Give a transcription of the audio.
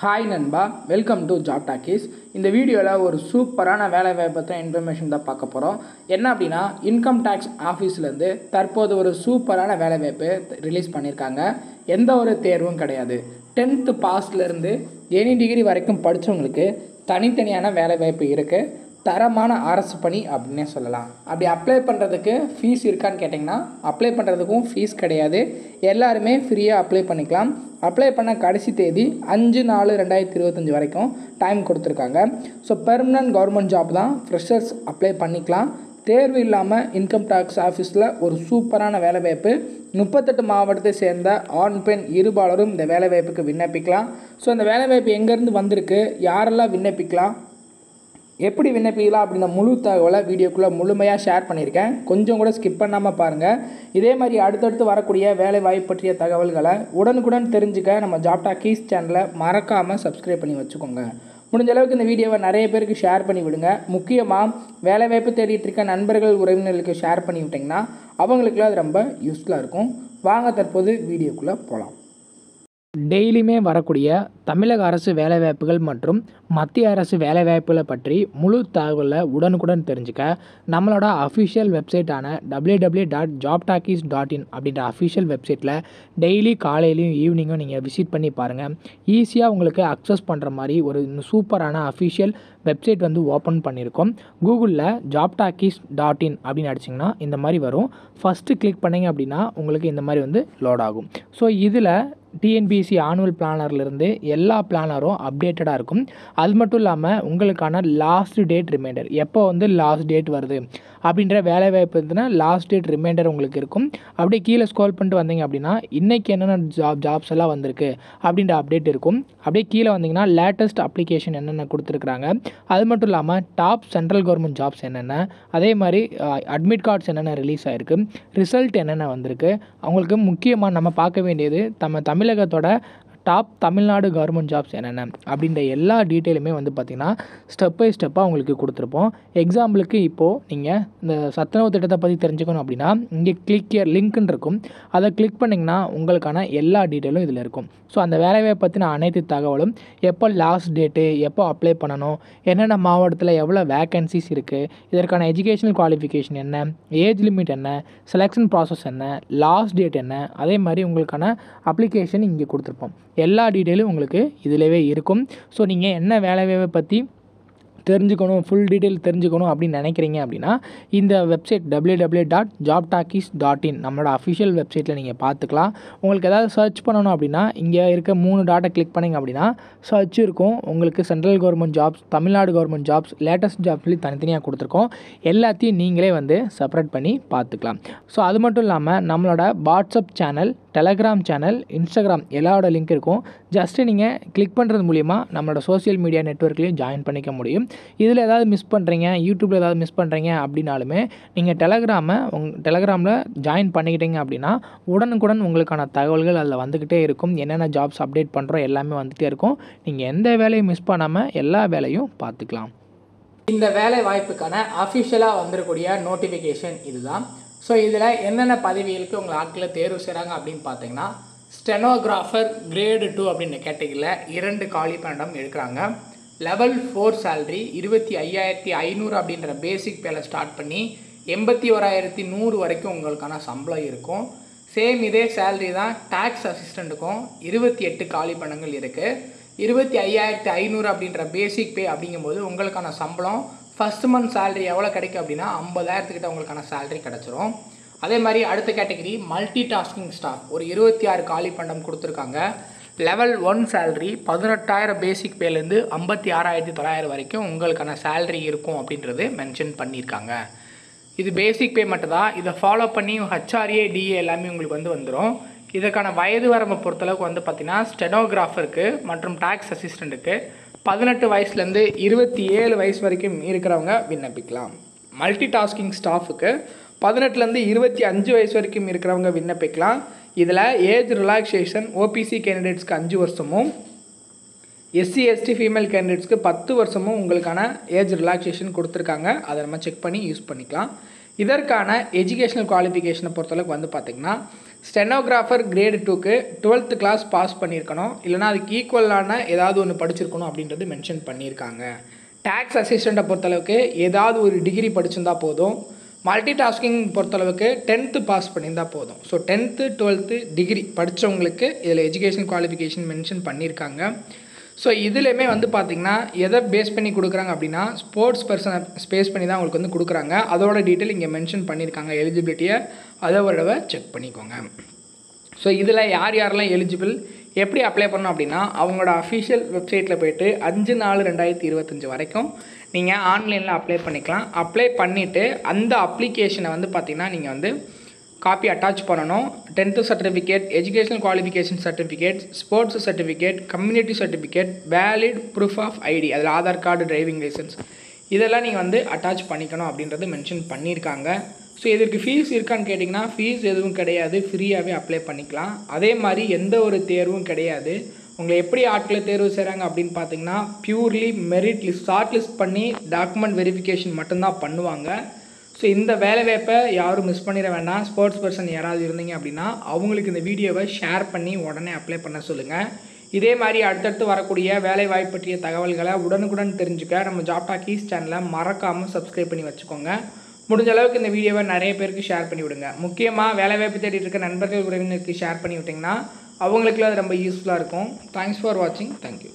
Hi நண்பா, welcome to job talkies. இந்த வீடியோவில் ஒரு சூப்பரான வேலைவாய்ப்பு பற்றின இன்ஃபர்மேஷன் தான் பார்க்க போகிறோம். என்ன அப்படின்னா, இன்கம் டேக்ஸ் ஆஃபீஸ்லேருந்து தற்போது ஒரு சூப்பரான வேலைவாய்ப்பு ரிலீஸ் பண்ணியிருக்காங்க. எந்த ஒரு தேர்வும் கிடையாது. 10th பாஸ்லேருந்து எனி டிகிரி வரைக்கும் படித்தவங்களுக்கு தனித்தனியான வேலைவாய்ப்பு இருக்குது. தரமான அரசு பணி அப்படின்னே சொல்லலாம். அப்படி அப்ளை பண்ணுறதுக்கு ஃபீஸ் இருக்கான்னு கேட்டிங்கன்னா, அப்ளை பண்ணுறதுக்கும் ஃபீஸ் கிடையாது. எல்லாருமே ஃப்ரீயாக அப்ளை பண்ணிக்கலாம். அப்ளை பண்ண கடைசி தேதி 5/4/2025 வரைக்கும் டைம் கொடுத்துருக்காங்க. ஸோ பெர்மனன்ட் கவர்மெண்ட் ஜாப் தான், ஃப்ரெஷர்ஸ் அப்ளை பண்ணிக்கலாம். தேர்வு இல்லாமல் இன்கம் டேக்ஸ் ஆஃபீஸில் ஒரு சூப்பரான வேலைவாய்ப்பு. 38 மாவட்டத்தை சேர்ந்த ஆண் பெண் இருபாலரும் இந்த வேலைவாய்ப்புக்கு விண்ணப்பிக்கலாம். ஸோ இந்த வேலைவாய்ப்பு எங்கேருந்து வந்திருக்கு, யாரெல்லாம் விண்ணப்பிக்கலாம், எப்படி விண்ணப்பிக்கலாம் அப்படின்ற முழு தகவலை வீடியோக்குள்ளே முழுமையாக ஷேர் பண்ணியிருக்கேன். கொஞ்சம் கூட ஸ்கிப் பண்ணாமல் பாருங்கள். இதே மாதிரி அடுத்தடுத்து வரக்கூடிய வேலை வாய்ப்பு பற்றிய தகவல்களை உடனுக்குடன் தெரிஞ்சுக்க நம்ம ஜாப் டாக்கீஸ் சேனலை மறக்காமல் சப்ஸ்கிரைப் பண்ணி வச்சுக்கோங்க. முடிஞ்ச அளவுக்கு இந்த வீடியோவை நிறைய பேருக்கு ஷேர் பண்ணி விடுங்க. முக்கியமாக வேலைவாய்ப்பு தேடிட்டு இருக்க நண்பர்கள் உறவினர்களுக்கு ஷேர் பண்ணி விட்டிங்கன்னா அவங்களுக்குலாம் அது ரொம்ப யூஸ்ஃபுல்லாக இருக்கும். வாங்க தற்போது வீடியோக்குள்ளே போகலாம். டெய்லியுமே வரக்கூடிய தமிழக அரசு வேலைவாய்ப்புகள் மற்றும் மத்திய அரசு வேலைவாய்ப்புகளை பற்றி முழு தகவலை உடனுக்குடன் தெரிஞ்சுக்க நம்மளோட அஃபிஷியல் வெப்சைட்டான www.jobtalkies.in அப்படின்ற அஃபிஷியல் வெப்சைட்டில் டெய்லி காலையிலையும் ஈவினிங்கும் நீங்கள் விசிட் பண்ணி பாருங்கள். ஈஸியாக உங்களுக்கு அக்சஸ் பண்ணுற மாதிரி ஒரு சூப்பரான அஃபிஷியல் வெப்சைட் ஓப்பன் பண்ணியிருக்கோம். கூகுளில் jobtalkies.in அப்படின்னு அடிச்சிங்கன்னா இந்த மாதிரி வரும். ஃபஸ்ட்டு கிளிக் பண்ணிங்க அப்படின்னா உங்களுக்கு இந்த மாதிரி லோட் ஆகும். ஸோ இதில் டிஎன்பிஎஸ்சி ஆனுவல் பிளானர்லேருந்து எல்லா பிளானரும் அப்டேட்டடாக இருக்கும். அது மட்டும் இல்லாமல் உங்களுக்கான லாஸ்ட் டேட் ரிமைண்டர், எப்போ லாஸ்ட் டேட் வருது அப்படின்ற வேலைவாய்ப்பு லாஸ்ட் டேட் ரிமைண்டர் உங்களுக்கு இருக்கும். அப்படியே கீழே ஸ்க்ரோல் பண்ணிட்டு வந்தீங்க அப்படின்னா இன்றைக்கி என்னென்ன ஜாப்ஸ் எல்லாம் வந்திருக்கு அப்படின்ற அப்டேட் இருக்கும். அப்படியே கீழே வந்தீங்கன்னா லேட்டஸ்ட் அப்ளிகேஷன் என்னென்ன கொடுத்துருக்குறாங்க, அது மட்டும் இல்லாமல் டாப் சென்ட்ரல் கவர்மெண்ட் ஜாப்ஸ் என்னென்ன, அதே மாதிரி அட்மிட் கார்ட்ஸ் என்னென்ன ரிலீஸ் ஆகிருக்கு, ரிசல்ட் என்னென்ன வந்திருக்கு. அவங்களுக்கு முக்கியமாக நம்ம பார்க்க வேண்டியது தமிழகத்தோட டாப் தமிழ்நாடு கவர்மெண்ட் ஜாப்ஸ் என்னென்ன அப்படின்ற எல்லா டீட்டெயிலுமே பார்த்திங்கன்னா ஸ்டெப் பை ஸ்டெப்பாக உங்களுக்கு கொடுத்துருப்போம். எக்ஸாம்பிளுக்கு இப்போது நீங்கள் இந்த சத்துணவு திட்டத்தை பற்றி தெரிஞ்சுக்கணும் அப்படின்னா இங்கே கிளிக் இயர் லிங்க்னு இருக்கும். அதை கிளிக் பண்ணிங்கன்னா உங்களுக்கான எல்லா டீட்டெயிலும் இதில் இருக்கும். ஸோ அந்த வேலைவாய்ப்பை பற்றின அனைத்து தகவலும், எப்போ லாஸ்ட் டேட்டு, எப்போ அப்ளை பண்ணணும், என்னென்ன மாவட்டத்தில் எவ்வளோ வேக்கன்சிஸ் இருக்குது, இதற்கான எஜுகேஷனல் குவாலிஃபிகேஷன் என்ன, ஏஜ் லிமிட் என்ன, செலெக்ஷன் ப்ராசஸ் என்ன, லாஸ்ட் டேட் என்ன, அதே மாதிரி உங்களுக்கான அப்ளிகேஷன் இங்கே கொடுத்துருப்போம். எல்லா டீட்டெயிலும் உங்களுக்கு இதிலவே இருக்கும். ஸோ நீங்கள் என்ன வேலைவாய்ப்பை பற்றி தெரிஞ்சுக்கணும், ஃபுல் டீட்டெயில் தெரிஞ்சுக்கணும் அப்படின்னு நினைக்கிறீங்க அப்படின்னா இந்த வெப்சைட் www.jobtalkies.in நம்மளோட அஃபிஷியல் வெப்சைட்டில் நீங்கள் பார்த்துக்கலாம். உங்களுக்கு ஏதாவது சர்ச் பண்ணணும் அப்படின்னா இங்கே இருக்க 3 டாட்டை கிளிக் பண்ணிங்க அப்படின்னா சர்ச் இருக்கும். உங்களுக்கு central government jobs, Tamil Nadu government jobs, latest jobs சொல்லி தனித்தனியாக கொடுத்துருக்கோம். எல்லாத்தையும் நீங்களே செப்பரேட் பண்ணி பார்த்துக்கலாம். ஸோ அது மட்டும் இல்லாமல் நம்மளோட WhatsApp channel, Telegram channel, Instagram எல்லாரோட லிங்க் இருக்கும். ஜஸ்ட்டு நீங்கள் கிளிக் பண்ணுறது மூலிமா நம்மளோட சோஷியல் மீடியா நெட்வொர்க்லேயும் ஜாயின் பண்ணிக்க முடியும். இதில் ஏதாவது மிஸ் பண்ணுறீங்க, யூடியூப்பில் ஏதாவது மிஸ் பண்ணுறீங்க அப்படின்னாலுமே நீங்கள் டெலகிராமில் ஜாயின் பண்ணிக்கிட்டீங்க அப்படின்னா உடனுக்குடன் உங்களுக்கான தகவல்கள் அதில் வந்துக்கிட்டே இருக்கும். என்னென்ன ஜாப்ஸ் அப்டேட் பண்ணுறோம் எல்லாமே வந்துகிட்டே இருக்கும். நீங்கள் எந்த வேலையும் மிஸ் பண்ணாமல் எல்லா வேலையும் பார்த்துக்கலாம். இந்த வேலை வாய்ப்புக்கான அஃபிஷியலாக வந்துடக்கூடிய நோட்டிஃபிகேஷன் இதுதான். ஸோ இதில் என்னென்ன பதவிகளுக்கு உங்களை ஆட்களை தேர்வு செய்கிறாங்க அப்படின்னு பார்த்தீங்கன்னா, ஸ்டெனோகிராஃபர் கிரேடு 2 அப்படின்ற கேட்டகரியில் 2 காலி பணியிடம் எடுக்கிறாங்க. லெவல் 4 சேலரி 25,500 அப்படின்ற பேசிக் பேல ஸ்டார்ட் பண்ணி 81,100 வரைக்கும் உங்களுக்கான சம்பளம் இருக்கும். சேம் இதே சேலரி தான் டேக்ஸ் அசிஸ்டண்ட்டுக்கும் 28 காலி பணங்கள் இருக்குது. 25,500 அப்படின்ற பேசிக் பே அப்படிங்கும்போது உங்களுக்கான சம்பளம் ஃபஸ்ட் மந்த் சேலரி எவ்வளோ கிடைக்கும் அப்படின்னா 50,000 உங்களுக்கான சேலரி கிடச்சிரும். அதே மாதிரி அடுத்த கேட்டகரி மல்டி டாஸ்கிங் ஸ்டாஃப், ஒரு 26 காலி பண்டம் கொடுத்துருக்காங்க. லெவல் 1 சேலரி 18,000 பேசிக் பேலேருந்து 56,900 வரைக்கும் உங்களுக்கான சேலரி இருக்கும் அப்படின்றது மென்ஷன் பண்ணியிருக்காங்க. இது பேசிக் பே மட்டும் தான். இதை ஃபாலோ பண்ணி ஹச்ஆர்ஏ, டிஏ எல்லாமே உங்களுக்கு வந்துடும். இதற்கான வயது வரம்பை பொறுத்தளவுக்கு பார்த்திங்கன்னா ஸ்டெனோகிராஃபருக்கு மற்றும் டாக்ஸ் அசிஸ்டண்ட்டுக்கு 18 வயசுலேருந்து 27 வயசு வரைக்கும் இருக்கிறவங்க விண்ணப்பிக்கலாம். மல்டி டாஸ்கிங் ஸ்டாஃபுக்கு 18லேருந்து 25 வயசு வரைக்கும் இருக்கிறவங்க விண்ணப்பிக்கலாம். இதில் ஏஜ் ரிலாக்ஸேஷன் ஓபிசி கேண்டிடேட்ஸ்க்கு 5 வருஷமும், எஸ்சி எஸ்டி ஃபீமேல் கேண்டிடேட்ஸ்க்கு 10 வருஷமும் உங்களுக்கான ஏஜ் ரிலாக்ஸேஷன் கொடுத்துருக்காங்க. அதை நம்ம செக் பண்ணி யூஸ் பண்ணிக்கலாம். இதற்கான எஜுகேஷனல் குவாலிஃபிகேஷனை பொறுத்தளவுக்கு பார்த்திங்கன்னா ஸ்டெனோகிராஃபர் கிரேடு 2க்கு 12th கிளாஸ் பாஸ் பண்ணியிருக்கணும், இல்லைனா அதுக்கு ஈக்குவலான ஏதாவது ஒன்று படிச்சிருக்கணும் அப்படின்றது மென்ஷன் பண்ணியிருக்காங்க. டேக்ஸ் அசிஸ்டண்ட்டை பொறுத்தளவுக்கு ஏதாவது ஒரு டிகிரி படிச்சிருந்தா போதும். மல்டி டாஸ்கிங் பொறுத்தளவுக்கு 10th பாஸ் பண்ணியிருந்தால் போதும். ஸோ 10th 12th டிகிரி படித்தவங்களுக்கு இதில் எஜுகேஷன் குவாலிஃபிகேஷன் மென்ஷன் பண்ணியிருக்காங்க. ஸோ இதுலேயுமே வந்து பார்த்திங்கன்னா எதை பேஸ் பண்ணி கொடுக்குறாங்க அப்படின்னா ஸ்போர்ட்ஸ் பர்சனை பேஸ் பண்ணி தான் உங்களுக்கு வந்து கொடுக்குறாங்க. அதோட டீட்டெயில் இங்கே மென்ஷன் பண்ணியிருக்காங்க. எலிஜிபிலிட்டியை அதை ஒரு செக் பண்ணிக்கோங்க. ஸோ இதில் யார் யாரெல்லாம் எலிஜிபிள், எப்படி அப்ளை பண்ணணும் அப்படின்னா அவங்களோட அஃபிஷியல் வெப்சைட்டில் போய்ட்டு 5/4/2025 வரைக்கும் நீங்கள் ஆன்லைனில் அப்ளை பண்ணிக்கலாம். அப்ளை பண்ணிவிட்டு அந்த அப்ளிகேஷனை வந்து பார்த்திங்கன்னா நீங்கள் வந்து காப்பி அட்டாச் பண்ணணும். 10th certificate, educational qualification certificate, sports certificate, community certificate, valid proof of ID, அதில் ஆதார் கார்டு, டிரைவிங் லைசன்ஸ் இதெல்லாம் நீங்கள் வந்து அட்டாச் பண்ணிக்கணும் அப்படின்றது மென்ஷன் பண்ணியிருக்காங்க. ஸோ இதற்கு ஃபீஸ் இருக்கான்னு கேட்டிங்கன்னா ஃபீஸ் எதுவும் கிடையாது, ஃப்ரீயாகவே அப்ளை பண்ணிக்கலாம். அதே மாதிரி எந்த ஒரு தேர்வும் கிடையாது. உங்களை எப்படி ஆட்களை தேர்வு செய்கிறாங்க அப்படின்னு பார்த்தீங்கன்னா purely merit list, short list பண்ணி டாக்குமெண்ட் வெரிஃபிகேஷன் மட்டும்தான் பண்ணுவாங்க. ஸோ இந்த வேலைவாய்ப்பை யாரும் மிஸ் பண்ணிட வேண்டாம். ஸ்போர்ட்ஸ் பர்சன் யாராவது இருந்தீங்க அப்படின்னா அவங்களுக்கு இந்த வீடியோவை ஷேர் பண்ணி உடனே அப்ளை பண்ண சொல்லுங்கள். இதே மாதிரி அடுத்தடுத்து வரக்கூடிய வேலைவாய்ப்பு பற்றிய தகவல்களை உடனுக்குடன் தெரிஞ்சுக்க நம்ம ஜாப் டாக்கீஸ் சேனலை மறக்காமல் சப்ஸ்கிரைப் பண்ணி வச்சுக்கோங்க. முடிஞ்ச அளவுக்கு இந்த வீடியோவை நிறைய பேருக்கு ஷேர் பண்ணி விடுங்க. முக்கியமாக வேலைவாய்ப்பு தேடிட்டு இருக்க நண்பர்கள் உறவினருக்கு ஷேர் பண்ணி விட்டிங்கன்னா அவங்களுக்குலாம் அது ரொம்ப யூஸ்ஃபுல்லாக இருக்கும். தேங்க்ஸ் ஃபார் வாட்சிங். தேங்க்யூ.